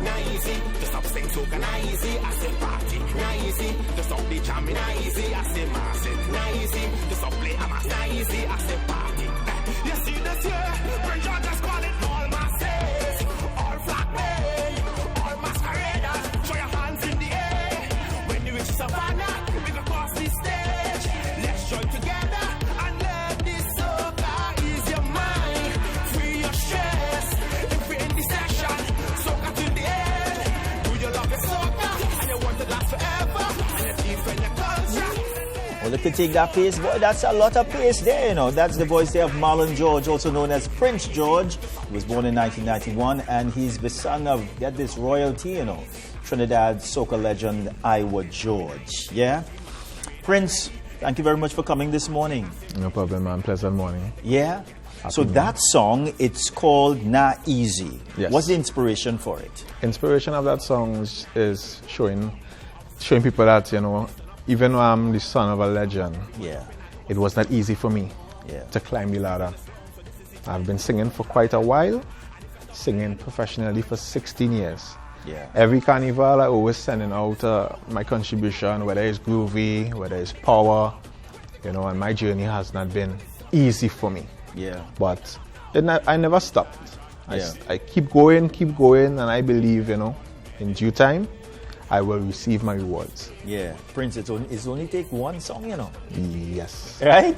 Not easy, just up sing soca, not easy. I say party, not easy, just up the jamming, not easy. I say massive, not easy, just up play hammers, not easy. I say party. You see this here, Prince George just call it all masses, all flag men, all masqueraders. Throw your hands in the air when you reach Savannah. We go cross the stage. Let's join together and let this soca ease your mind, free your stress. If we're in the session, soca till the end. Do you love your soca and you want it last forever? And you defend your culture. Well, look at take that pace, boy. That's a lot of pace there, you know. That's the voice there of Marlon George, also known as Prince George. He was born in 1991, and he's the son of, get this, royalty, you know, Trinidad soca legend Iwa George. Yeah? Prince, thank you very much for coming this morning. No problem, man. Pleasant morning. Yeah? So that song, it's called Na Easy. Yes. What's the inspiration for it? Inspiration of that song is showing people that, you know, even though I'm the son of a legend, Yeah. it was not easy for me to climb the ladder. I've been singing for quite a while, singing professionally for 16 years. Yeah. Every carnival, I always sending out my contribution, whether it's groovy, whether it's power, you know, and my journey has not been easy for me. Yeah. But I never stopped. Yeah. I keep going, and I believe, you know, in due time, I will receive my rewards. Yeah. Prince, it's only take one song, you know. Yes. Right?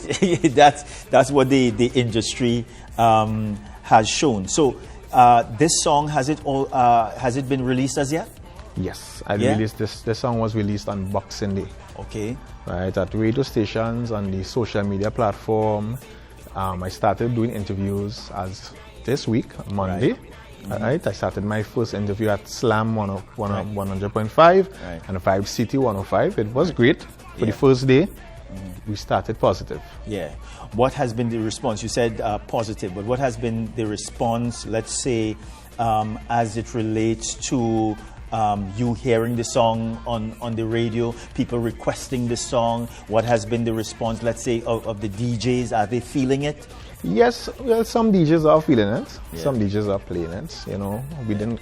that's what the industry has shown. So this song, has it been released as yet? Yes. Released this song was released on Boxing Day. Okay. Right, at radio stations, on the social media platform. I started doing interviews as this week, Monday. Right. Right. I started my first interview at Slam 100.5 and 5 City 105. It was great. For the first day, we started positive. Yeah. What has been the response? You said positive, but what has been the response, let's say, as it relates to you hearing the song on the radio, people requesting the song? What has been the response, let's say, of the DJs? Are they feeling it? Yes, well, some DJs are feeling it. Yeah. Some DJs are playing it. You know, we didn't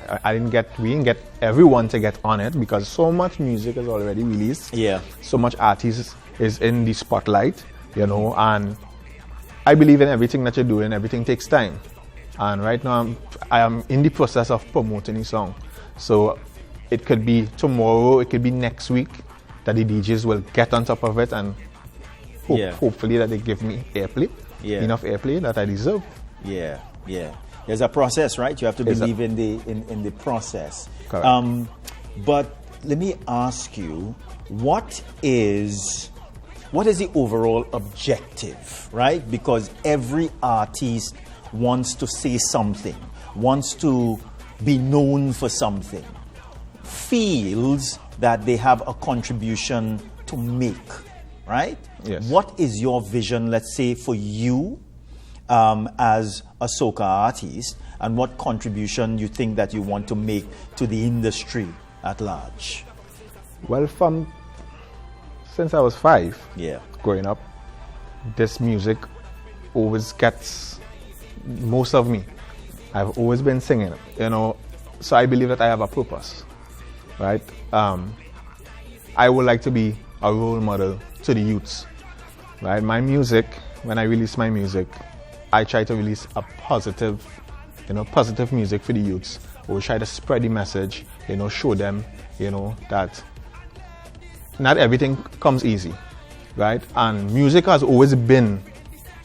get everyone to get on it because so much music is already released. Yeah. So much artists is in the spotlight. You know, and I believe in everything that you're doing. Everything takes time, and right now I am in the process of promoting the song. So it could be tomorrow, it could be next week that the DJs will get on top of it and hopefully that they give me airplay. Yeah. Enough airplay that I deserve. Yeah, yeah. There's a process, right? You have to believe in the process. Correct. But let me ask you, what is the overall objective, right? Because every artist wants to say something, wants to be known for something, feels that they have a contribution to make, right? Yes. What is your vision, let's say, for you as a soca artist, and what contribution you think that you want to make to the industry at large? Well, since I was 5, growing up, this music always gets most of me. I've always been singing, you know, so I believe that I have a purpose, right? I would like to be a role model to the youths, right? My music, when I release my music, I try to release a positive music for the youths. We'll try to spread the message, you know, show them, you know, that not everything comes easy, right? And music has always been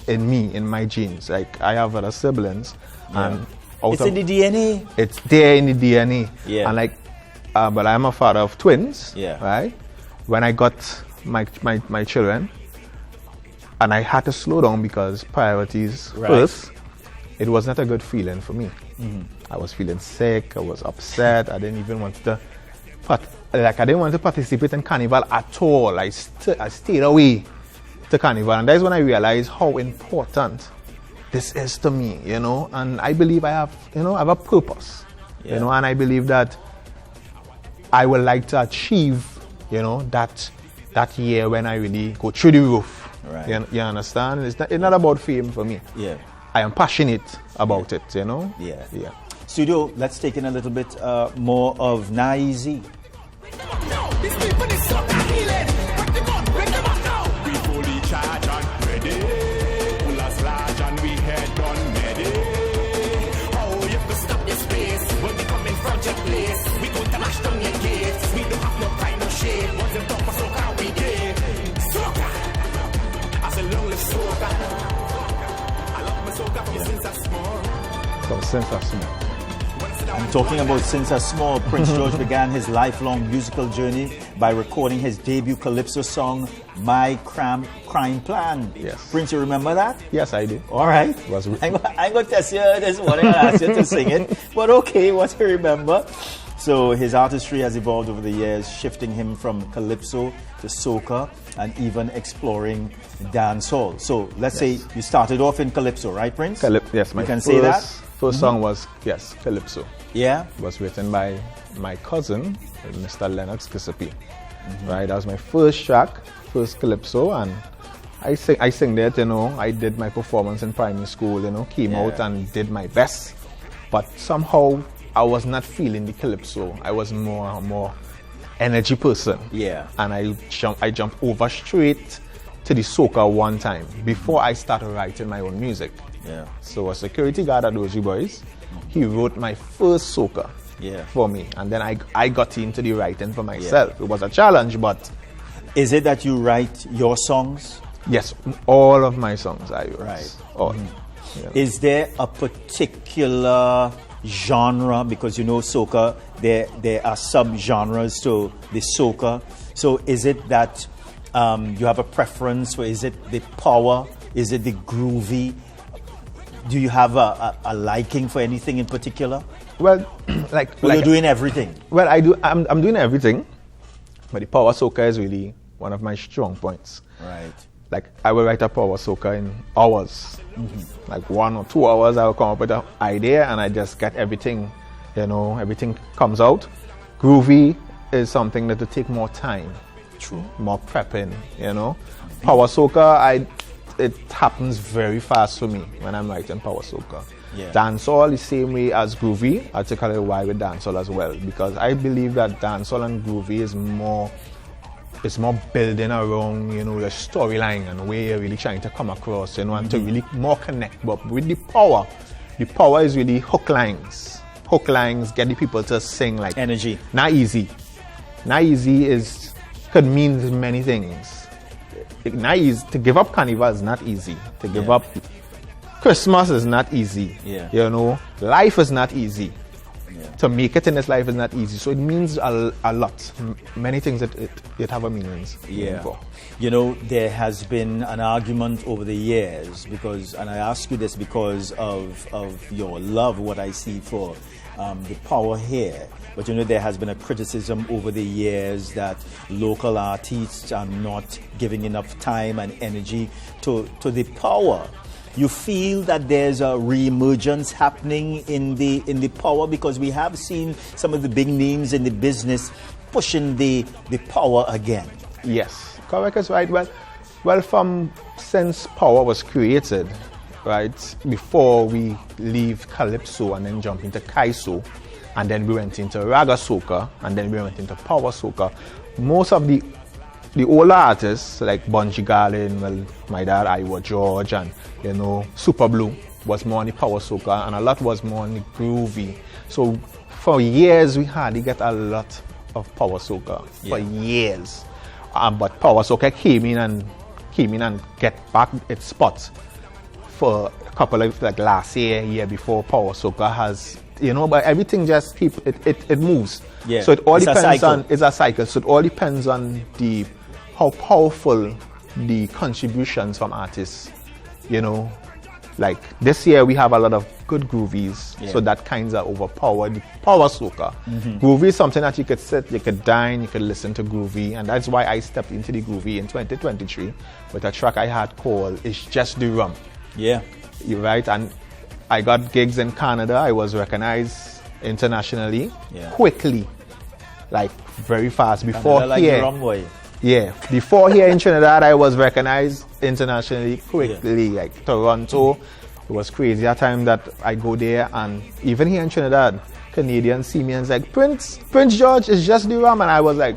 in me, in my genes. Like, I have other siblings, and it's in the DNA. It's there in the DNA. Yeah. And like, but I'm a father of twins. Yeah. Right. When I got my children, and I had to slow down because priorities first. It was not a good feeling for me. Mm-hmm. I was feeling sick. I was upset. I didn't even want to. I didn't want to participate in carnival at all. I stayed away to carnival, and that's when I realized how important this is to me, you know. And I believe I have a purpose, you know, and I believe that I would like to achieve, you know, that year when I really go through the roof. Right. You understand? It's not about fame for me. Yeah. I am passionate about it, you know. Yeah. Yeah. Studio, let's take in a little bit more of Na Easy. These people is Soca healing. Break them up now. We fully charge and ready. Pull us large and we head on ready. Oh, you have to stop this place. When we come in front your place, we go to mash down your gates. We don't have no pride, no shade. Once you talk for Soca, we get Soca. I said long live Soca. I love my Soca since I'm small. Since I'm small. I'm talking about since a small. Prince George began his lifelong musical journey by recording his debut calypso song, My Crime Plan. Yes. Prince, you remember that? Yes, I do. All right. I'm going to test you this morning and ask you to sing it. But okay, what you remember? So his artistry has evolved over the years, shifting him from calypso to soca and even exploring dancehall. So let's say you started off in calypso, right, Prince? Yes, my say that? First song was, yes, calypso. Yeah? It was written by my cousin, Mr. Lennox Giuseppe. Right, that was my first track, first calypso, and I sing that, you know. I did my performance in primary school, you know, came out and did my best. But somehow I was not feeling the calypso. I was more energy person. Yeah. And I jumped over straight to the soca one time before I started writing my own music. Yeah. So a security guard at Doji Boys, he wrote my first soca for me, and then I got into the writing for myself. It was a challenge, but is it that you write your songs? Yes, all of my songs I write. Right. All. Yeah. Is there a particular genre, because you know soca, there are sub-genres to the soca, so is it that you have a preference, or is it the power, is it the groovy? Do you have a liking for anything in particular? Well, you're doing everything. Well, I'm doing everything, but the power soca is really one of my strong points. Right. Like, I will write a power soca in hours. Like 1 or 2 hours, I will come up with an idea and I just get everything, you know, everything comes out. Groovy is something that will take more time. True. More prepping, you know. Power soca, it happens very fast for me when I'm writing power soca. Yeah. Dancehall the same way as groovy. I'll take a little while with dancehall as well, because I believe that dancehall and groovy is more building around, you know, the storyline and where you're really trying to come across, you know, and to really more connect. But with the power is really hook lines. Hook lines get the people to sing like energy. Not easy. Not easy could mean many things. Not easy. To give up Carnival is not easy. To give up Christmas is not easy. Yeah. You know, life is not easy. Yeah. To make it in this life is not easy. So it means a lot. Many things that it have a meaning for. You know, there has been an argument over the years and I ask you this because of your love, what I see for the power here. But you know, there has been a criticism over the years that local artists are not giving enough time and energy to the power. You feel that there's a re-emergence happening in the power, because we have seen some of the big names in the business pushing the power again. Yes, correct is right. Well, since power was created, right, before we leave calypso and then jump into kaiso, and then we went into raga soca, and then we went into power soca, most of the older artists like Bunji Garlin, well, my dad, Iowa George, and you know, Super Blue was more on the power soca, and a lot was more on the groovy. So for years we hardly get a lot of power soca for years. But power soca came in and get back its spot for a couple of, like last year before. Power soca has, you know, but everything just it moves. Yeah. So it all depends on, it's a cycle. So it all depends on how powerful the contributions from artists, you know. Like this year we have a lot of good groovies, so that kinds of overpower the power soca. Groovy is something that you could sit, you could dine, you could listen to groovy, and that's why I stepped into the groovy in 2023 with a track I had called It's Just the Rum. Yeah. You're right, and I got gigs in Canada. I was recognized internationally quickly, like very fast. Before like here, the rum boy. Yeah, before here in Trinidad, I was recognized internationally quickly, like Toronto. It was crazy at time that I go there, and even here in Trinidad, Canadians see me and it's like, Prince George is just the rum, and I was like,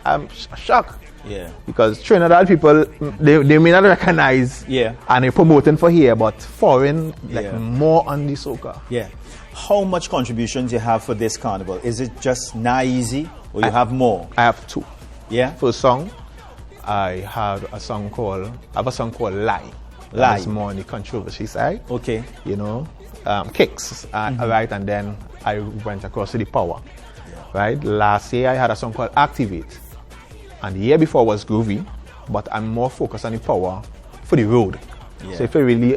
I'm shocked. Yeah. Because Trinidad people, they may not recognize, and they're promoting for here, but foreign, more on the soca. Yeah. How much contributions you have for this carnival? Is it just Na Easy, or you have more? I have 2. Yeah. First song, I have a song called Lie. Lie. It's more on the controversy side. Okay. You know, kicks, right? And then I went across to the power, right? Last year I had a song called Activate, and the year before was Groovy, but I'm more focused on the power for the road. Yeah. So if you really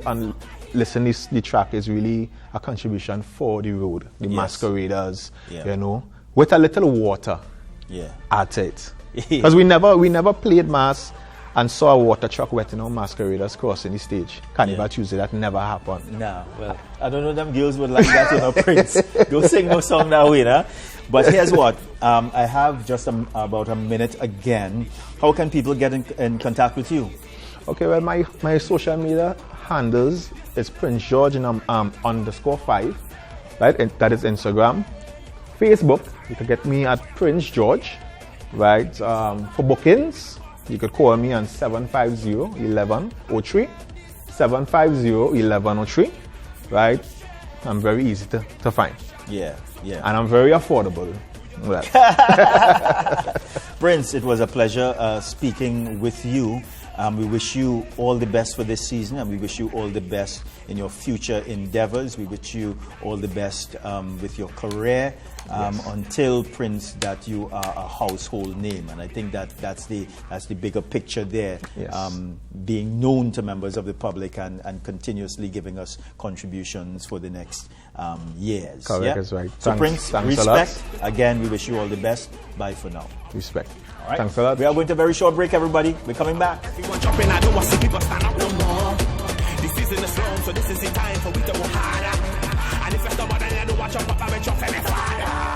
listen, the track is really a contribution for the road, the masqueraders, you know, with a little water at it. Because we never played mass and saw a water truck wetting on masqueraders crossing the stage. Carnival Tuesday, that never happened. No, well, I don't know them girls would like that, you know, Prince. Don't sing no song that way, nah? But here's what, I have just about a minute again. How can people get in contact with you? Okay, well, my social media handles is Prince George _5, right? And that is Instagram. Facebook, you can get me at Prince George, right? For bookings, you could call me on 750-1103, 750-1103, right? I'm very easy to find. Yeah. And I'm very affordable. Well. Prince, it was a pleasure speaking with you. We wish you all the best for this season, and we wish you all the best in your future endeavors. We wish you all the best with your career until, Prince, that you are a household name. And I think that's the bigger picture there, being known to members of the public and continuously giving us contributions for the next years. Correct, that's right. So Prince, respect. Again, we wish you all the best. Bye for now. Respect. All right. Thanks a lot. We are going to a very short break, everybody. We're coming back. Jumping, I don't want to see people stand up no more. This is in the slum, so this is the time for we to go harder. And if you're stubborn, then I don't want to jump up and jump any farther.